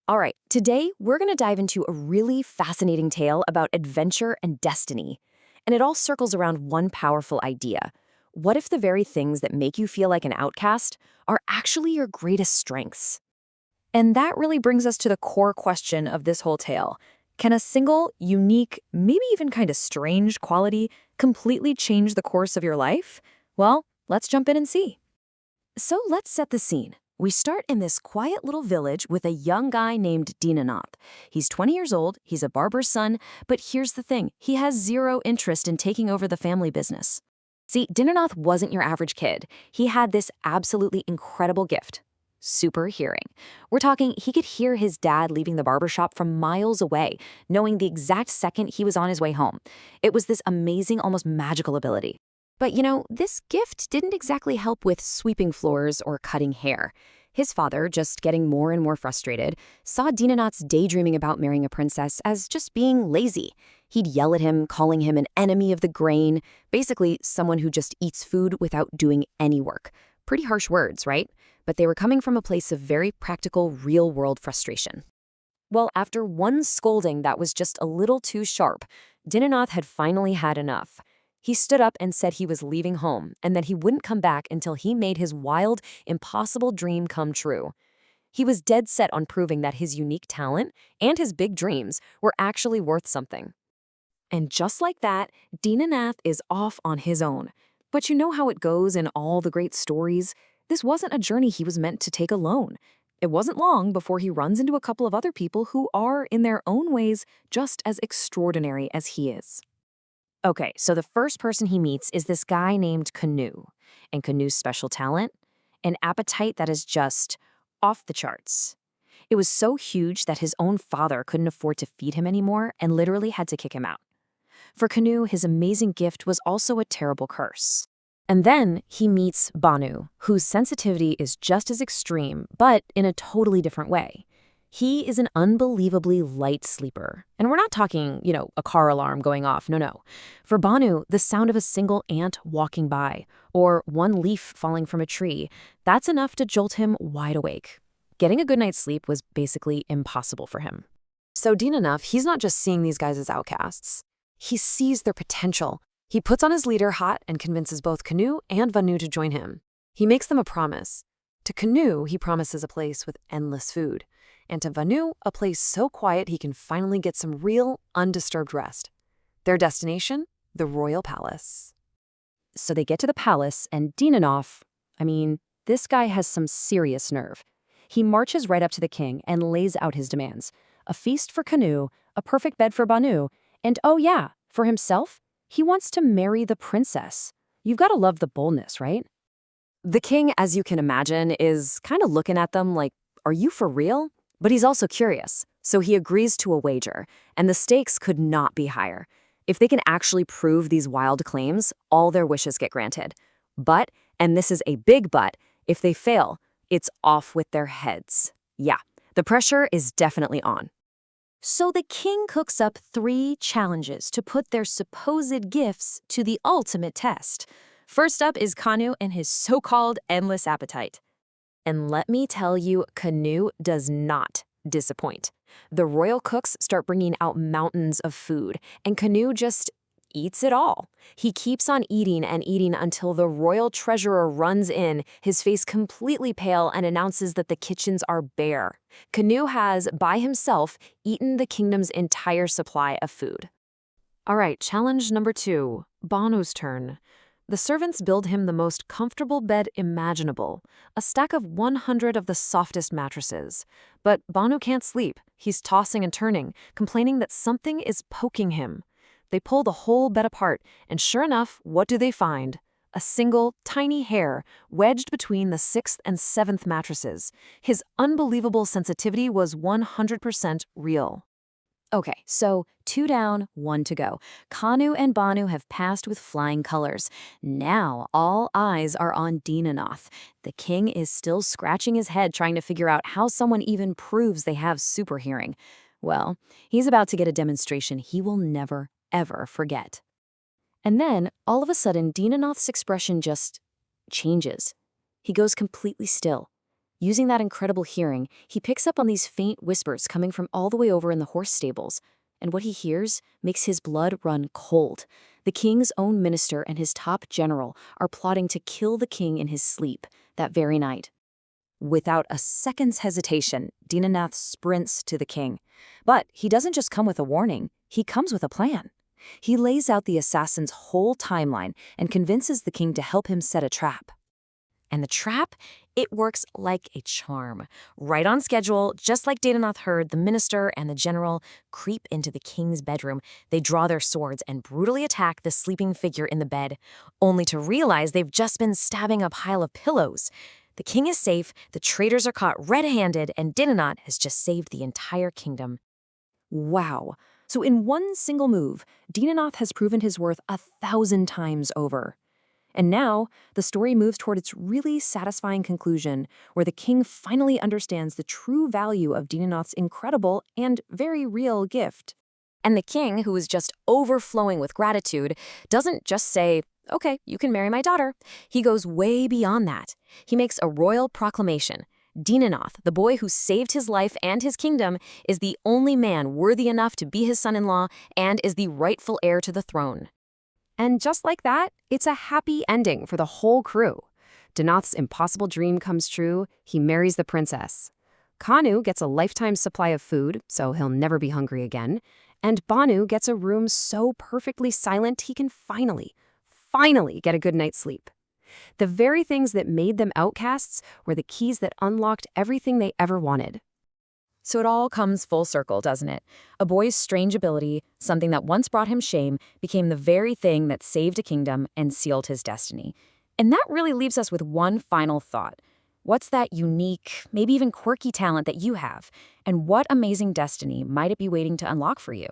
All right, today we're going to dive into a really fascinating tale about adventure and destiny. And it all circles around one powerful idea. What if the very things that make you feel like an outcast are actually your greatest strengths? And that really brings us to the core question of this whole tale. Can a single, unique, maybe even kind of strange quality completely change the course of your life? Well, let's jump in and see. So let's set the scene. We start in this quiet little village with a young guy named Dinanath. He's 20 years old, he's a barber's son, but here's the thing, he has zero interest in taking over the family business. See, Dinanath wasn't your average kid. He had this absolutely incredible gift. Super hearing. We're talking he could hear his dad leaving the barbershop from miles away, knowing the exact second he was on his way home. It was this amazing, almost magical ability. But this gift didn't exactly help with sweeping floors or cutting hair. His father, just getting more and more frustrated, saw Dinanath's daydreaming about marrying a princess as just being lazy. He'd yell at him, calling him an enemy of the grain, basically someone who just eats food without doing any work. Pretty harsh words, right? But they were coming from a place of very practical, real-world frustration. Well, after one scolding that was just a little too sharp, Dinanath had finally had enough. He stood up and said he was leaving home and that he wouldn't come back until he made his wild, impossible dream come true. He was dead set on proving that his unique talent and his big dreams were actually worth something. And just like that, Dinanath is off on his own. But you know how it goes in all the great stories? This wasn't a journey he was meant to take alone. It wasn't long before he runs into a couple of other people who are, in their own ways, just as extraordinary as he is. Okay, so the first person he meets is this guy named Canoe. And Canoe's special talent? An appetite that is just off the charts. It was so huge that his own father couldn't afford to feed him anymore and literally had to kick him out. For Canoe, his amazing gift was also a terrible curse. And then he meets Banu, whose sensitivity is just as extreme, but in a totally different way. He is an unbelievably light sleeper. And we're not talking, a car alarm going off, no. For Banu, the sound of a single ant walking by, or one leaf falling from a tree, that's enough to jolt him wide awake. Getting a good night's sleep was basically impossible for him. So Dinanath, he's not just seeing these guys as outcasts. He sees their potential. He puts on his leader hat and convinces both Canoe and Vanu to join him. He makes them a promise. To Canoe, he promises a place with endless food. And to Vanu, a place so quiet he can finally get some real, undisturbed rest. Their destination? The royal palace. So they get to the palace, and Dinanath, this guy has some serious nerve. He marches right up to the king and lays out his demands. A feast for Canoe, a perfect bed for Vanu, and oh yeah, for himself, he wants to marry the princess. You've got to love the boldness, right? The king, as you can imagine, is kind of looking at them like, are you for real? But he's also curious, so he agrees to a wager, and the stakes could not be higher. If they can actually prove these wild claims, all their wishes get granted. But, and this is a big but, if they fail, it's off with their heads. Yeah, the pressure is definitely on. So the king cooks up 3 challenges to put their supposed gifts to the ultimate test. First up is Canoe and his so-called endless appetite. And let me tell you, Canoe does not disappoint. The royal cooks start bringing out mountains of food, and Canoe just eats it all. He keeps on eating and eating until the royal treasurer runs in, his face completely pale, and announces that the kitchens are bare. Canoe has, by himself, eaten the kingdom's entire supply of food. All right, challenge number 2, Banu's turn. The servants build him the most comfortable bed imaginable, a stack of 100 of the softest mattresses. But Banu can't sleep. He's tossing and turning, complaining that something is poking him. They pull the whole bed apart, and sure enough, what do they find? A single, tiny hair wedged between the 6th and 7th mattresses. His unbelievable sensitivity was 100% real. Okay, so 2 down, 1 to go. Canoe and Banu have passed with flying colors. Now all eyes are on Dinanath. The king is still scratching his head trying to figure out how someone even proves they have super hearing. Well, he's about to get a demonstration he will never, ever forget. And then, all of a sudden, Dinanath's expression just changes. He goes completely still. Using that incredible hearing, he picks up on these faint whispers coming from all the way over in the horse stables. And what he hears makes his blood run cold. The king's own minister and his top general are plotting to kill the king in his sleep that very night. Without a second's hesitation, Dinanath sprints to the king. But he doesn't just come with a warning, he comes with a plan. He lays out the assassin's whole timeline and convinces the king to help him set a trap. And the trap? It works like a charm. Right on schedule, just like Dinanath heard, the minister and the general creep into the king's bedroom. They draw their swords and brutally attack the sleeping figure in the bed, only to realize they've just been stabbing a pile of pillows. The king is safe, the traitors are caught red-handed, and Dinanath has just saved the entire kingdom. Wow. So in one single move, Dinanath has proven his worth 1,000 times over. And now, the story moves toward its really satisfying conclusion, where the king finally understands the true value of Dinanath's incredible and very real gift. And the king, who is just overflowing with gratitude, doesn't just say, "Okay, you can marry my daughter." He goes way beyond that. He makes a royal proclamation. Dinanath, the boy who saved his life and his kingdom, is the only man worthy enough to be his son-in-law and is the rightful heir to the throne. And just like that, it's a happy ending for the whole crew. Dinanath's impossible dream comes true. He marries the princess. Kanu gets a lifetime supply of food, so he'll never be hungry again. And Banu gets a room so perfectly silent he can finally get a good night's sleep. The very things that made them outcasts were the keys that unlocked everything they ever wanted. So it all comes full circle, doesn't it? A boy's strange ability, something that once brought him shame, became the very thing that saved a kingdom and sealed his destiny. And that really leaves us with one final thought. What's that unique, maybe even quirky talent that you have? And what amazing destiny might it be waiting to unlock for you?